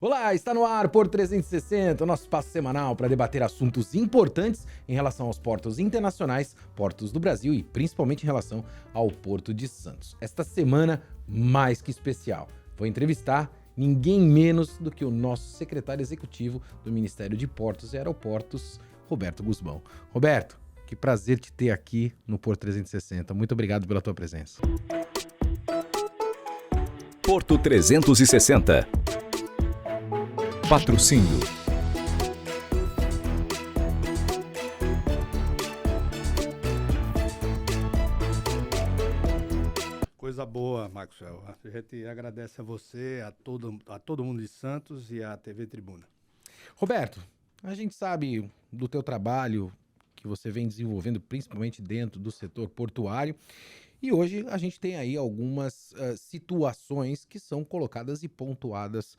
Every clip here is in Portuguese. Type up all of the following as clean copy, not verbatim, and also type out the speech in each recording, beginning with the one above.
Olá, está no ar Porto 360, o nosso espaço semanal para debater assuntos importantes em relação aos portos internacionais, portos do Brasil e principalmente em relação ao Porto de Santos. Esta semana, mais que especial, vou entrevistar ninguém menos do que o nosso secretário executivo do Ministério de Portos e Aeroportos, Roberto Guzmão. Roberto, que prazer te ter aqui no Porto 360. Muito obrigado pela tua presença. Porto 360. Patrocínio. Coisa boa, Maxwell. A gente agradece a você, a todo mundo de Santos e à TV Tribuna. Roberto, a gente sabe do teu trabalho que você vem desenvolvendo, principalmente dentro do setor portuário, e hoje a gente tem aí algumas situações que são colocadas e pontuadas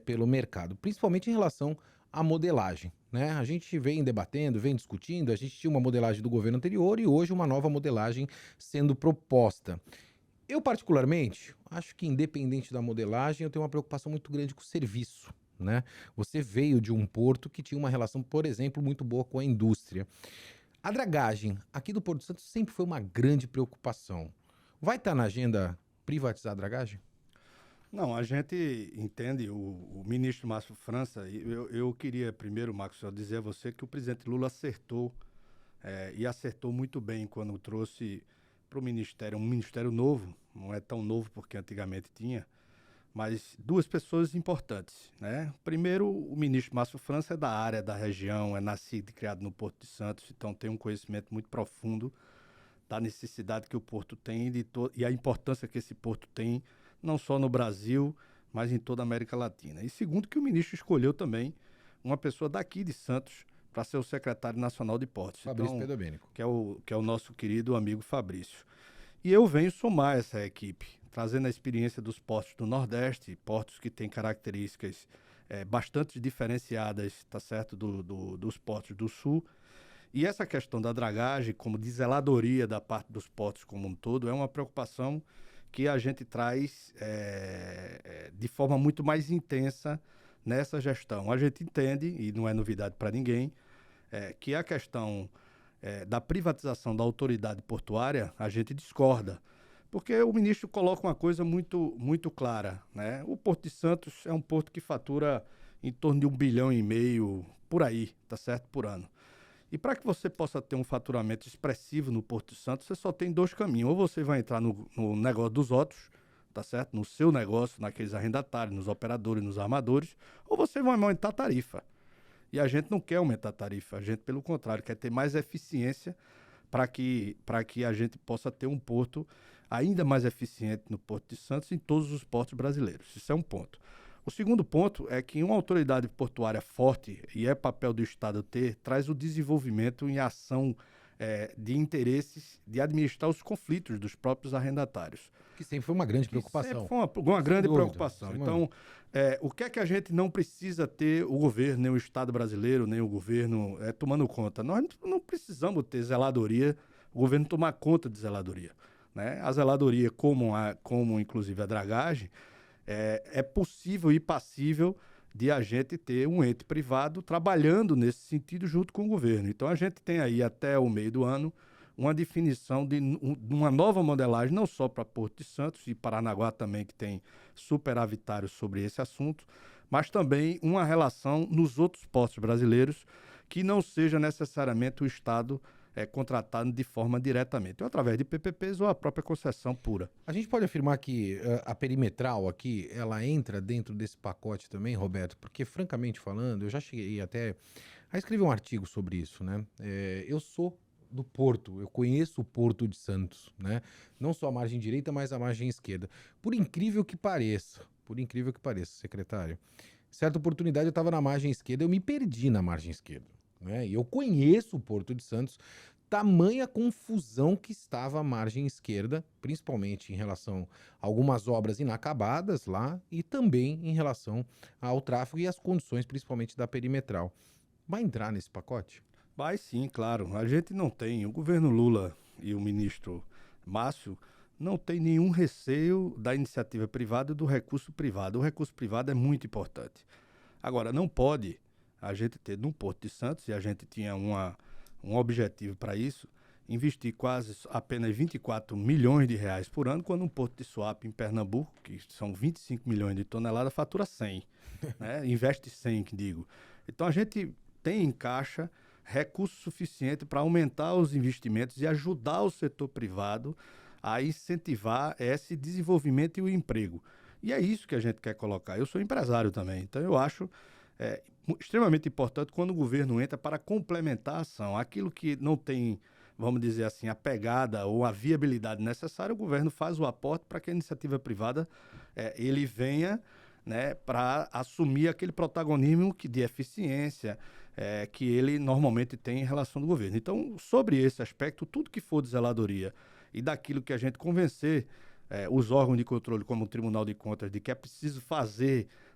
pelo mercado, principalmente em relação à modelagem, né? A gente vem debatendo, vem discutindo, a gente tinha uma modelagem do governo anterior e hoje uma nova modelagem sendo proposta. Eu, particularmente, acho que independente da modelagem, eu tenho uma preocupação muito grande com o serviço, né? Você veio de um porto que tinha uma relação, por exemplo, muito boa com a indústria. A dragagem aqui do Porto de Santos sempre foi uma grande preocupação. Vai estar na agenda privatizar a dragagem? Não, a gente entende, o ministro Márcio França, eu queria primeiro, Maxwell, dizer a você que o presidente Lula acertou, e acertou muito bem quando trouxe para o ministério, um ministério novo, não é tão novo porque antigamente tinha, mas duas pessoas importantes, né? Primeiro, o ministro Márcio França é da área, da região, é nascido e criado no Porto de Santos, então tem um conhecimento muito profundo da necessidade que o porto tem e a importância que esse porto tem, não só no Brasil, mas em toda a América Latina. E segundo, que o ministro escolheu também uma pessoa daqui de Santos para ser o secretário nacional de portos. Fabrício Então, Pedobênico. que é o nosso querido amigo Fabrício. E eu venho somar essa equipe, trazendo a experiência dos portos do Nordeste, portos que têm características bastante diferenciadas, tá certo, dos portos do Sul. E essa questão da dragagem, como de zeladoria da parte dos portos como um todo, é uma preocupação que a gente traz de forma muito mais intensa nessa gestão. A gente entende, e não é novidade para ninguém, que a questão da privatização da autoridade portuária, a gente discorda. Porque o ministro coloca uma coisa muito, muito clara, né? O Porto de Santos é um porto que fatura em torno de 1,5 bilhão por aí, tá certo? Por ano. E para que você possa ter um faturamento expressivo no Porto de Santos, você só tem dois caminhos. Ou você vai entrar no negócio dos outros, tá certo? No seu negócio, naqueles arrendatários, nos operadores, nos armadores, ou você vai aumentar a tarifa. E a gente não quer aumentar a tarifa, a gente, pelo contrário, quer ter mais eficiência para que a gente possa ter um porto ainda mais eficiente no Porto de Santos e em todos os portos brasileiros. Isso é um ponto. O segundo ponto é que uma autoridade portuária forte, e é papel do Estado ter, traz o desenvolvimento em ação de interesses de administrar os conflitos dos próprios arrendatários. Que sempre foi uma grande preocupação. Sempre foi uma grande dúvida, preocupação. sem Então, o que é que a gente não precisa ter, o governo, nem o Estado brasileiro, nem o governo tomando conta? Nós não precisamos ter zeladoria, o governo tomar conta de zeladoria, né? A zeladoria, como inclusive a dragagem, é possível e passível de a gente ter um ente privado trabalhando nesse sentido junto com o governo. Então, a gente tem aí até o meio do ano uma definição de uma nova modelagem, não só para Porto de Santos e Paranaguá também, que tem superavitários sobre esse assunto, mas também uma relação nos outros portos brasileiros que não seja necessariamente o Estado contratado de forma diretamente, ou através de PPPs ou a própria concessão pura. A gente pode afirmar que a perimetral aqui, ela entra dentro desse pacote também, Roberto? Porque, francamente falando, eu já cheguei até a escrever um artigo sobre isso, né? Eu sou do Porto, eu conheço o Porto de Santos, né? Não só a margem direita, mas a margem esquerda. Por incrível que pareça, secretário, certa oportunidade eu estava na margem esquerda, eu me perdi na margem esquerda, né? E eu conheço o Porto de Santos, tamanha confusão que estava a margem esquerda, principalmente em relação a algumas obras inacabadas lá e também em relação ao tráfego e às condições, principalmente da perimetral. Vai entrar nesse pacote? Vai sim, claro. A gente não tem, o governo Lula e o ministro Márcio não tem nenhum receio da iniciativa privada e do recurso privado. O recurso privado é muito importante. Agora, não pode a gente ter no Porto de Santos, e a gente tinha um objetivo para isso, investir quase apenas 24 milhões de reais por ano, quando um porto de Suape em Pernambuco, que são 25 milhões de toneladas, fatura 100, né? Investe 100, que digo. Então a gente tem em caixa recurso suficiente para aumentar os investimentos e ajudar o setor privado a incentivar esse desenvolvimento e o emprego. E é isso que a gente quer colocar. Eu sou empresário também, então eu acho extremamente importante quando o governo entra para complementar a ação. Aquilo que não tem, vamos dizer assim, a pegada ou a viabilidade necessária, o governo faz o aporte para que a iniciativa privada ele venha, né, para assumir aquele protagonismo de eficiência que ele normalmente tem em relação do governo. Então, sobre esse aspecto, tudo que for de zeladoria e daquilo que a gente convencer os órgãos de controle, como o Tribunal de Contas, de que é preciso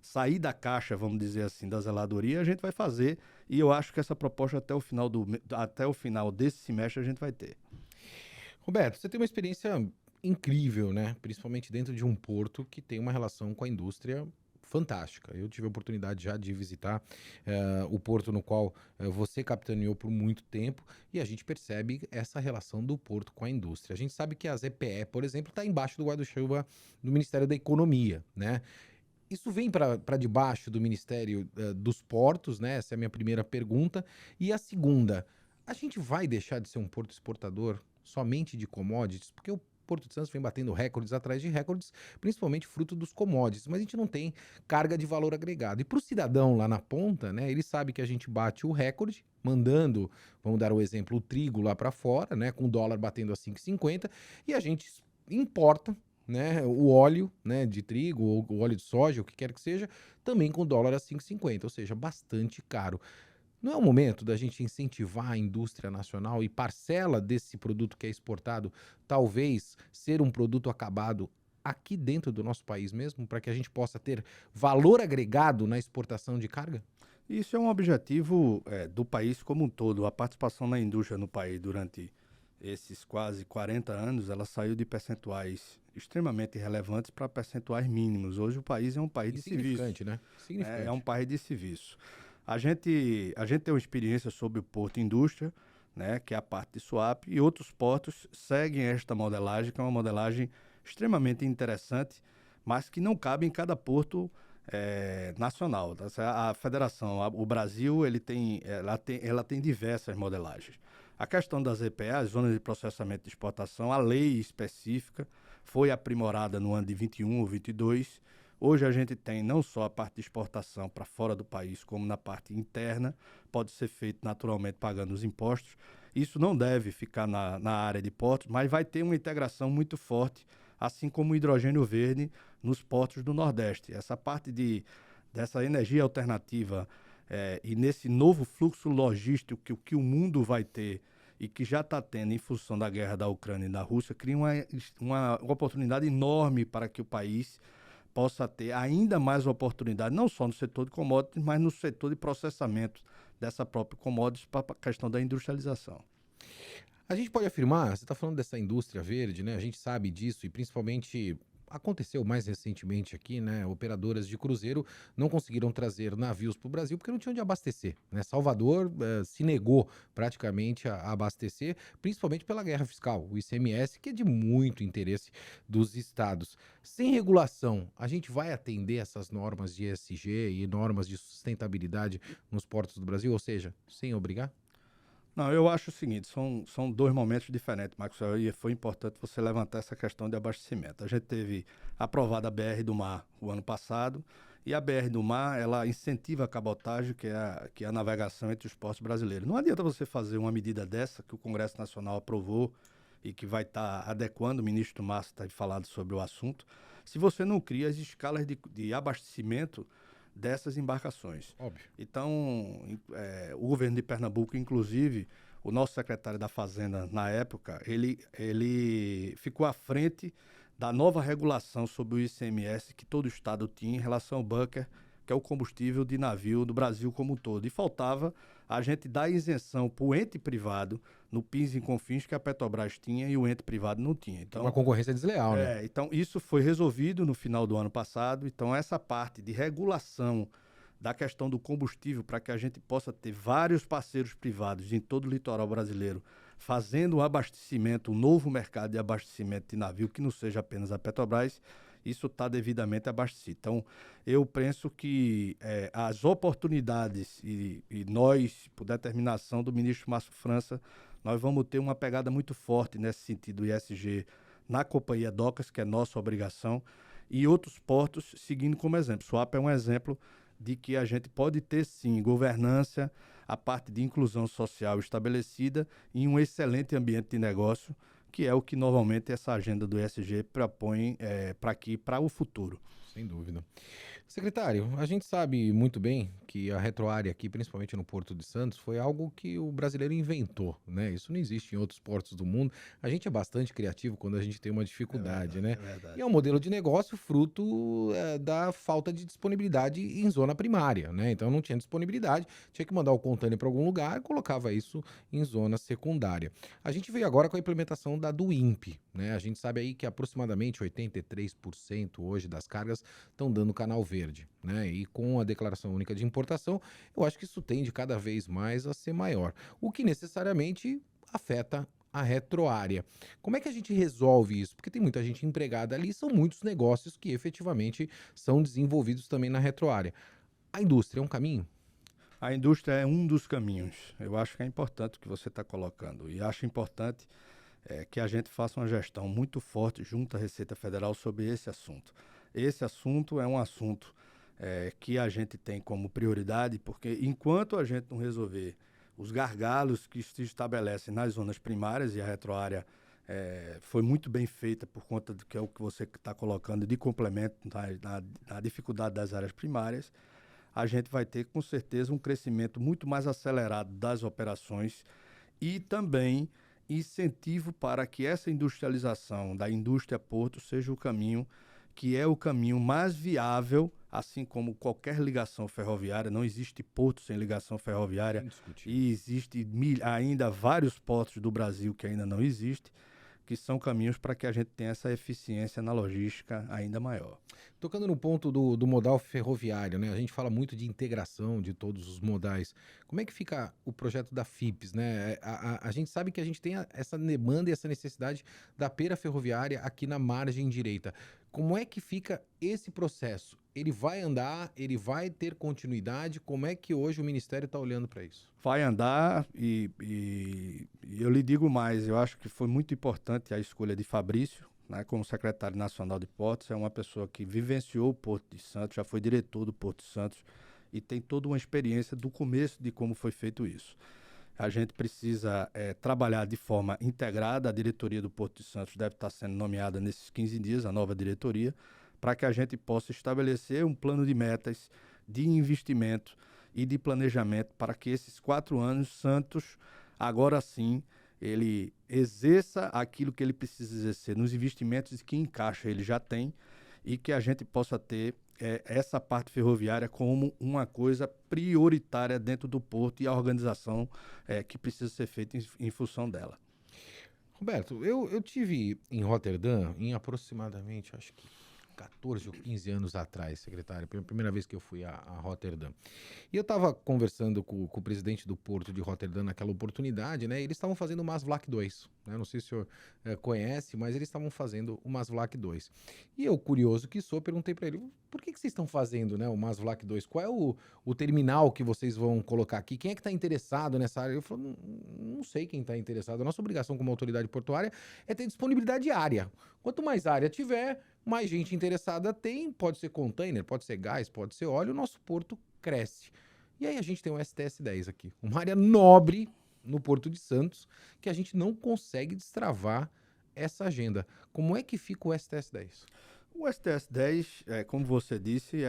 sair da caixa, vamos dizer assim, da zeladoria, a gente vai fazer. E eu acho que essa proposta até o final desse semestre a gente vai ter. Roberto, você tem uma experiência incrível, né? Principalmente dentro de um porto que tem uma relação com a indústria fantástica. Eu tive a oportunidade já de visitar o porto no qual você capitaneou por muito tempo e a gente percebe essa relação do porto com a indústria. A gente sabe que a ZPE, por exemplo, está embaixo do guarda-chuva do Ministério da Economia, né? Isso vem para debaixo do Ministério dos Portos, né? Essa é a minha primeira pergunta. E a segunda, a gente vai deixar de ser um porto exportador somente de commodities? Porque o Porto de Santos vem batendo recordes atrás de recordes, principalmente fruto dos commodities, mas a gente não tem carga de valor agregado. E para o cidadão lá na ponta, né, ele sabe que a gente bate o recorde, mandando, vamos dar o exemplo, o trigo lá para fora, né, com o dólar batendo a 5,50, e a gente importa, né, o óleo, né, de trigo ou o óleo de soja, o que quer que seja, também com o dólar a 5,50, ou seja, bastante caro. Não é o momento da gente incentivar a indústria nacional e parcela desse produto que é exportado, talvez ser um produto acabado aqui dentro do nosso país mesmo, para que a gente possa ter valor agregado na exportação de carga? Isso é um objetivo do país como um todo. A participação na indústria no país durante esses quase 40 anos, ela saiu de percentuais extremamente relevantes para percentuais mínimos. Hoje o país é um país de serviço. Significante, né? Significante. É um país de serviço. A gente tem uma experiência sobre o Porto Indústria, né, que é a parte de Suape, e outros portos seguem esta modelagem, que é uma modelagem extremamente interessante, mas que não cabe em cada porto nacional. A federação, o Brasil, ela tem diversas modelagens. A questão das EPA, as zonas de processamento de exportação, a lei específica foi aprimorada no ano de 21 ou 22. Hoje a gente tem não só a parte de exportação para fora do país, como na parte interna, pode ser feito naturalmente pagando os impostos. Isso não deve ficar na área de portos, mas vai ter uma integração muito forte, assim como o hidrogênio verde nos portos do Nordeste. Essa parte dessa energia alternativa e nesse novo fluxo logístico que o mundo vai ter e que já está tendo em função da guerra da Ucrânia e da Rússia, cria uma oportunidade enorme para que o país possa ter ainda mais oportunidade, não só no setor de commodities, mas no setor de processamento dessa própria commodities para a questão da industrialização. A gente pode afirmar, você está falando dessa indústria verde, né? A gente sabe disso e principalmente aconteceu mais recentemente aqui, né? Operadoras de cruzeiro não conseguiram trazer navios para o Brasil porque não tinham de abastecer, né? Salvador se negou praticamente a abastecer, principalmente pela guerra fiscal, o ICMS, que é de muito interesse dos estados. Sem regulação, a gente vai atender essas normas de ESG e normas de sustentabilidade nos portos do Brasil, ou seja, sem obrigar? Não, eu acho o seguinte, são dois momentos diferentes, Maxwell, e foi importante você levantar essa questão de abastecimento. A gente teve aprovada a BR do Mar o ano passado, e a BR do Mar, ela incentiva a cabotagem, que é a navegação entre os portos brasileiros. Não adianta você fazer uma medida dessa, que o Congresso Nacional aprovou, e que vai estar adequando, o ministro Massa está falando sobre o assunto, se você não cria as escalas de abastecimento dessas embarcações. Óbvio. Então, o governo de Pernambuco, inclusive, o nosso secretário da Fazenda, na época, ele ficou à frente da nova regulação sobre o ICMS que todo estado tinha em relação ao bunker, que é o combustível de navio do Brasil como um todo. E faltava a gente dar isenção para o ente privado no PIS e COFINS que a Petrobras tinha e o ente privado não tinha. Então, uma concorrência desleal, né? Então, isso foi resolvido no final do ano passado. Então, essa parte de regulação da questão do combustível, para que a gente possa ter vários parceiros privados em todo o litoral brasileiro, fazendo um abastecimento, um novo mercado de abastecimento de navio, que não seja apenas a Petrobras, isso está devidamente abastecido. Então, eu penso que as oportunidades e nós, por determinação do ministro Márcio França, nós vamos ter uma pegada muito forte nesse sentido do ISG na Companhia Docas, que é nossa obrigação, e outros portos seguindo como exemplo. Suape é um exemplo de que a gente pode ter, sim, governança, a parte de inclusão social estabelecida e um excelente ambiente de negócio, que é o que normalmente essa agenda do ESG propõe para o futuro. Sem dúvida. Secretário, a gente sabe muito bem que a retroárea aqui, principalmente no Porto de Santos, foi algo que o brasileiro inventou, né? Isso não existe em outros portos do mundo. A gente é bastante criativo quando a gente tem uma dificuldade, né? É verdade. E é um modelo de negócio fruto da falta de disponibilidade em zona primária, né? Então não tinha disponibilidade, tinha que mandar o container para algum lugar, colocava isso em zona secundária. A gente veio agora com a implementação da do INPE, né? A gente sabe aí que aproximadamente 83% hoje das cargas estão dando canal verde, né? E com a declaração única de importação, eu acho que isso tende cada vez mais a ser maior, o que necessariamente afeta a retroárea. Como é que a gente resolve isso? Porque tem muita gente empregada ali, são muitos negócios que efetivamente são desenvolvidos também na retroárea. A indústria é um caminho? A indústria é um dos caminhos. Eu acho que é importante o que você está colocando. E acho importante que a gente faça uma gestão muito forte junto à Receita Federal sobre esse assunto. Esse assunto é um assunto que a gente tem como prioridade, porque enquanto a gente não resolver os gargalos que se estabelecem nas zonas primárias, e a retroárea foi muito bem feita por conta do que é o que você está colocando de complemento na dificuldade das áreas primárias, a gente vai ter com certeza um crescimento muito mais acelerado das operações e também incentivo para que essa industrialização da indústria porto seja o caminho que é o caminho mais viável, assim como qualquer ligação ferroviária. Não existe porto sem ligação ferroviária e existe ainda vários portos do Brasil que ainda não existem, que são caminhos para que a gente tenha essa eficiência na logística ainda maior. Tocando no ponto do modal ferroviário, né? A gente fala muito de integração de todos os modais. Como é que fica o projeto da FIPS, né? A gente sabe que a gente tem essa demanda e essa necessidade da pera ferroviária aqui na margem direita. Como é que fica esse processo? Ele vai andar? Ele vai ter continuidade? Como é que hoje o Ministério está olhando para isso? Vai andar e eu lhe digo mais, eu acho que foi muito importante a escolha de Fabrício, né, como secretário nacional de Portos. É uma pessoa que vivenciou o Porto de Santos, já foi diretor do Porto de Santos e tem toda uma experiência do começo de como foi feito isso. A gente precisa trabalhar de forma integrada. A diretoria do Porto de Santos deve estar sendo nomeada nesses 15 dias, a nova diretoria, para que a gente possa estabelecer um plano de metas, de investimento e de planejamento para que esses 4 anos Santos, agora sim, ele exerça aquilo que ele precisa exercer nos investimentos que em caixa ele já tem e que a gente possa ter essa parte ferroviária como uma coisa prioritária dentro do porto e a organização que precisa ser feita em função dela. Roberto, eu tive em Roterdã em aproximadamente, acho que 14 ou 15 anos atrás, secretário, pela primeira vez que eu fui a Roterdã. E eu estava conversando com o presidente do Porto de Roterdã naquela oportunidade, né? E eles estavam fazendo o Maasvlak 2, né? Não sei se o senhor conhece, mas eles estavam fazendo o Maasvlak 2. E eu, curioso que sou, perguntei para ele, por que vocês estão fazendo, né, o Maasvlak 2? Qual é o terminal que vocês vão colocar aqui? Quem é que está interessado nessa área? Eu falei, não sei quem está interessado. A nossa obrigação como autoridade portuária é ter disponibilidade de área. Quanto mais área tiver, mais gente interessada tem, pode ser container, pode ser gás, pode ser óleo, o nosso porto cresce. E aí a gente tem um STS-10 aqui, uma área nobre no Porto de Santos, que a gente não consegue destravar essa agenda. Como é que fica o STS-10? O STS-10, como você disse,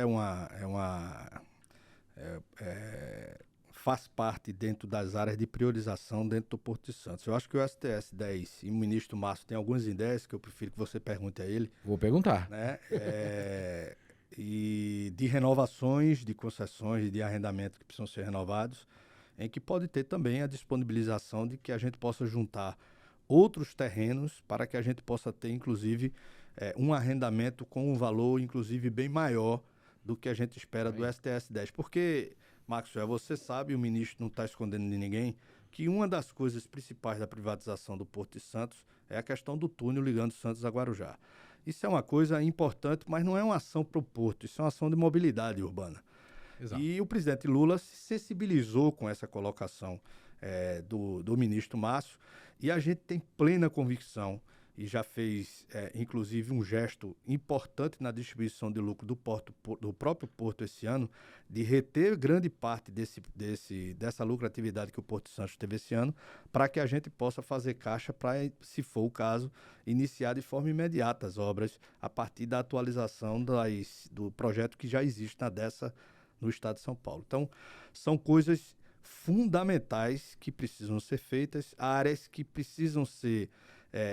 faz parte dentro das áreas de priorização dentro do Porto de Santos. Eu acho que o STS-10 e o ministro Márcio tem algumas ideias que eu prefiro que você pergunte a ele. Vou perguntar. Né? E de renovações, de concessões e de arrendamento que precisam ser renovados, em que pode ter também a disponibilização de que a gente possa juntar outros terrenos para que a gente possa ter, inclusive, um arrendamento com um valor, inclusive, bem maior do que a gente espera do STS-10. Porque, Maxwell, você sabe, o ministro não está escondendo de ninguém, que uma das coisas principais da privatização do Porto de Santos é a questão do túnel ligando Santos a Guarujá. Isso é uma coisa importante, mas não é uma ação para o Porto, isso é uma ação de mobilidade urbana. Exato. E o presidente Lula se sensibilizou com essa colocação do ministro Márcio, e a gente tem plena convicção, e já fez, inclusive, um gesto importante na distribuição de lucro do próprio Porto esse ano, de reter grande parte dessa lucratividade que o Porto de Santos teve esse ano, para que a gente possa fazer caixa para, se for o caso, iniciar de forma imediata as obras a partir da atualização do projeto que já existe no estado de São Paulo. Então, são coisas fundamentais que precisam ser feitas, áreas que precisam ser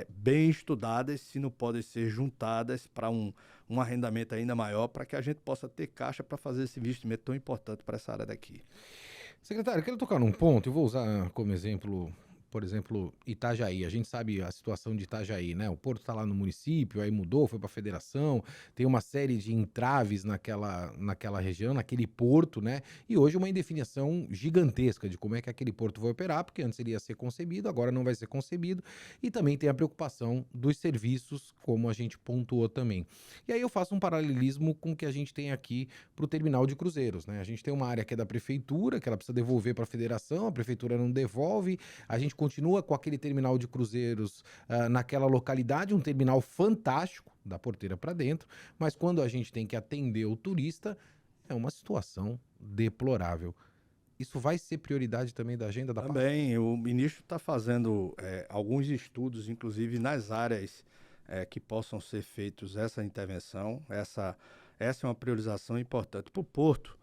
bem estudadas, se não podem ser juntadas para um arrendamento ainda maior, para que a gente possa ter caixa para fazer esse investimento tão importante para essa área daqui. Secretário, eu quero tocar num ponto, eu vou usar como exemplo, por exemplo, Itajaí. A gente sabe a situação de Itajaí, né? O porto está lá no município, aí mudou, foi para a federação, tem uma série de entraves naquela região, naquele porto, né? E hoje uma indefinição gigantesca de como é que aquele porto vai operar, porque antes ele ia ser concebido, agora não vai ser concebido, e também tem a preocupação dos serviços, como a gente pontuou também. E aí eu faço um paralelismo com o que a gente tem aqui para o terminal de cruzeiros, né? A gente tem uma área que é da prefeitura, que ela precisa devolver para a federação, a prefeitura não devolve, a gente continua com aquele terminal de cruzeiros naquela localidade, um terminal fantástico, da porteira para dentro, mas quando a gente tem que atender o turista, é uma situação deplorável. Isso vai ser prioridade também da agenda da pasta? Também, o ministro está fazendo alguns estudos, inclusive nas áreas que possam ser feitos essa intervenção. Essa é uma priorização importante para o Porto.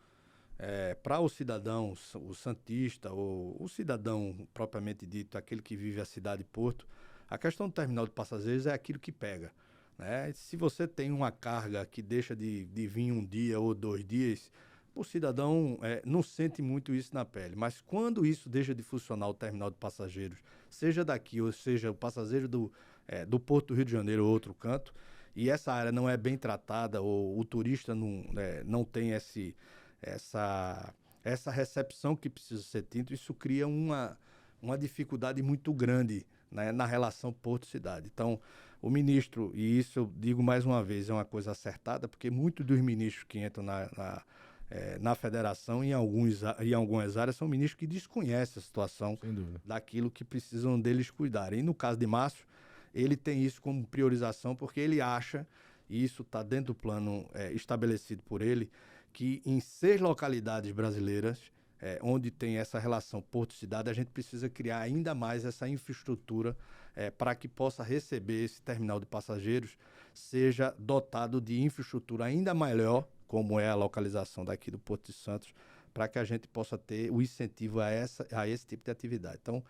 Para o cidadão, o santista, ou o cidadão propriamente dito, aquele que vive a cidade de Porto, a questão do terminal de passageiros é aquilo que pega, né? Se você tem uma carga que deixa de vir um dia ou 2 dias, o cidadão não sente muito isso na pele. Mas quando isso deixa de funcionar, o terminal de passageiros, seja daqui ou seja o passageiro do Porto do Rio de Janeiro ou outro canto, e essa área não é bem tratada, ou o turista não tem essa recepção que precisa ser tida, isso cria uma dificuldade muito grande, né, na relação Porto-Cidade. Então, o ministro, e isso eu digo mais uma vez, é uma coisa acertada, porque muitos dos ministros que entram na federação, em algumas áreas, são ministros que desconhecem a situação daquilo que precisam deles cuidarem. E no caso de Márcio, ele tem isso como priorização, porque ele acha, e isso está dentro do plano estabelecido por ele, que em 6 localidades brasileiras, onde tem essa relação Porto-Cidade, a gente precisa criar ainda mais essa infraestrutura para que possa receber esse terminal de passageiros, seja dotado de infraestrutura ainda melhor, como é a localização daqui do Porto de Santos, para que a gente possa ter o incentivo a esse tipo de atividade. Então,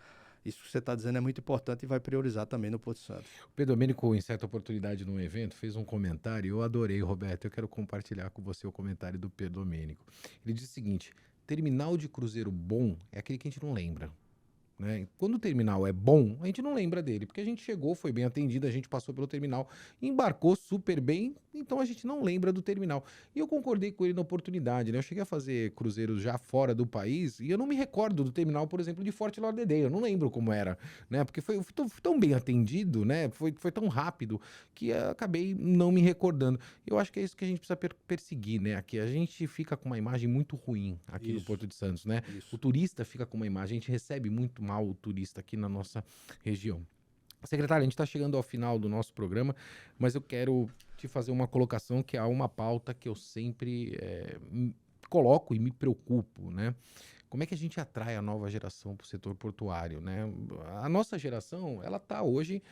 isso que você está dizendo é muito importante e vai priorizar também no Porto Santo. O Pedro Domênico, em certa oportunidade num evento, fez um comentário, eu adorei, Roberto, eu quero compartilhar com você o comentário do Pedro Domênico. Ele disse o seguinte: terminal de cruzeiro bom é aquele que a gente não lembra, né? Quando o terminal é bom, a gente não lembra dele, porque a gente chegou, foi bem atendido, a gente passou pelo terminal, embarcou super bem, então a gente não lembra do terminal. E eu concordei com ele na oportunidade, né? Eu cheguei a fazer cruzeiros já fora do país e eu não me recordo do terminal, por exemplo, de Fort Lauderdale, eu não lembro como era, né? Porque foi tão bem atendido, né? Foi tão rápido que acabei não me recordando. Eu acho que é isso que a gente precisa perseguir, né? Aqui a gente fica com uma imagem muito ruim aqui no Porto de Santos, né? O turista fica com uma imagem, a gente recebe muito mal o turista aqui na nossa região. Secretário, a gente está chegando ao final do nosso programa, mas eu quero te fazer uma colocação que é uma pauta que eu sempre coloco e me preocupo, né? Como é que a gente atrai a nova geração para o setor portuário, né? A nossa geração, ela está hoje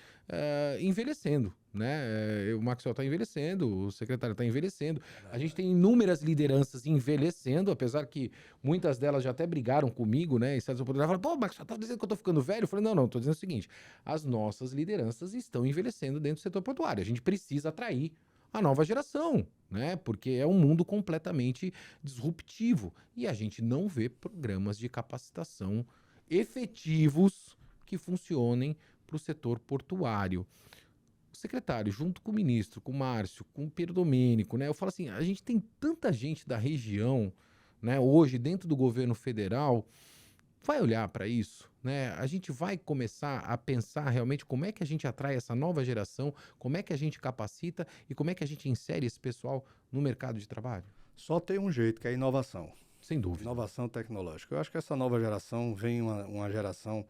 envelhecendo, né? O Maxwell está envelhecendo, o secretário está envelhecendo. A gente tem inúmeras lideranças envelhecendo, apesar que muitas delas já até brigaram comigo, né? E certas oportunidades falaram: pô, Maxwell, tá dizendo que eu estou ficando velho? Eu falei: não, estou dizendo o seguinte: as nossas lideranças estão envelhecendo dentro do setor portuário. A gente precisa atrair a nova geração, né? Porque é um mundo completamente disruptivo e a gente não vê programas de capacitação efetivos que funcionem para o setor portuário. Secretário, junto com o ministro, com o Márcio, com o Pedro Domênico, né? Eu falo assim, a gente tem tanta gente da região, né, hoje dentro do governo federal, vai olhar para isso, né? A gente vai começar a pensar realmente como é que a gente atrai essa nova geração, como é que a gente capacita e como é que a gente insere esse pessoal no mercado de trabalho? Só tem um jeito, que é a inovação. Sem dúvida. Inovação tecnológica. Eu acho que essa nova geração vem uma geração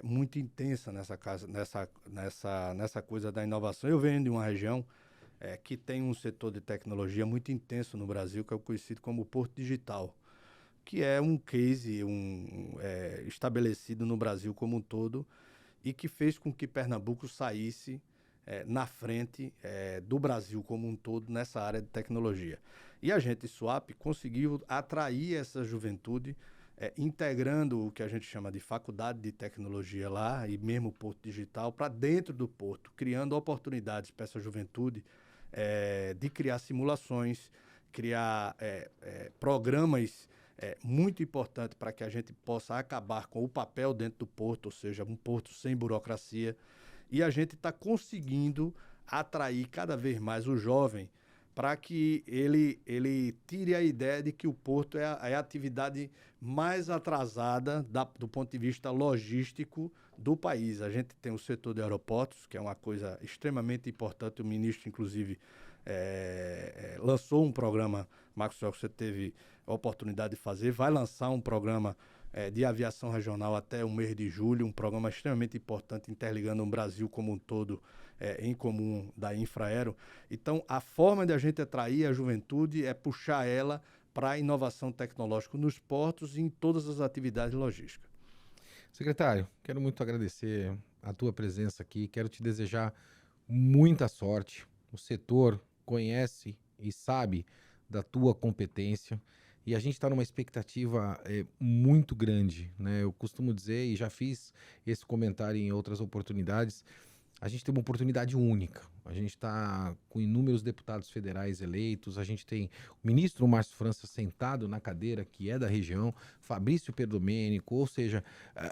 muito intensa nessa coisa da inovação. Eu venho de uma região que tem um setor de tecnologia muito intenso no Brasil, que é o conhecido como Porto Digital, que é um case estabelecido no Brasil como um todo e que fez com que Pernambuco saísse na frente do Brasil como um todo nessa área de tecnologia. E a gente, Suape, conseguiu atrair essa juventude, integrando o que a gente chama de faculdade de tecnologia lá, e mesmo o Porto Digital, para dentro do Porto, criando oportunidades para essa juventude de criar simulações, criar programas muito importantes para que a gente possa acabar com o papel dentro do Porto, ou seja, um Porto sem burocracia. E a gente está conseguindo atrair cada vez mais o jovem para que ele tire a ideia de que o porto é a atividade mais atrasada do ponto de vista logístico do país. A gente tem o setor de aeroportos, que é uma coisa extremamente importante. O ministro, inclusive, lançou um programa, Maxwell, que você teve a oportunidade de fazer, vai lançar um programa de aviação regional até o mês de julho, um programa extremamente importante, interligando o Brasil como um todo, em comum da Infraero. Então, a forma de a gente atrair a juventude é puxar ela para a inovação tecnológica nos portos e em todas as atividades logísticas. Secretário, quero muito agradecer a tua presença aqui, quero te desejar muita sorte. O setor conhece e sabe da tua competência e a gente está numa expectativa muito grande, né? Eu costumo dizer, e já fiz esse comentário em outras oportunidades, a gente tem uma oportunidade única. A gente está com inúmeros deputados federais eleitos, a gente tem o ministro Márcio França sentado na cadeira que é da região, Fabrício Perdomênico, ou seja,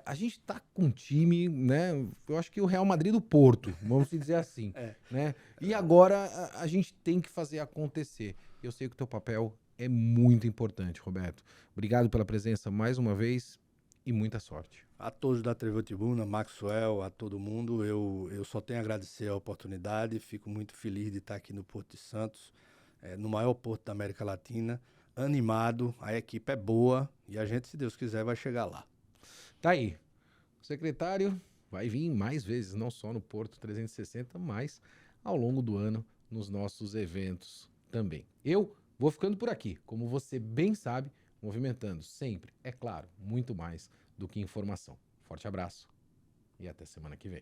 a gente está com um time, né? Eu acho que o Real Madrid do Porto, vamos dizer assim, né? E agora a gente tem que fazer acontecer. Eu sei que o teu papel é muito importante, Roberto. Obrigado pela presença mais uma vez e muita sorte. A todos da Tribuna, Maxwell, a todo mundo, eu só tenho a agradecer a oportunidade, fico muito feliz de estar aqui no Porto de Santos, no maior porto da América Latina, animado, a equipe é boa e a gente, se Deus quiser, vai chegar lá. Tá aí, o secretário vai vir mais vezes, não só no Porto 360, mas ao longo do ano nos nossos eventos também. Eu vou ficando por aqui, como você bem sabe, movimentando sempre, é claro, muito mais do que informação. Forte abraço e até semana que vem.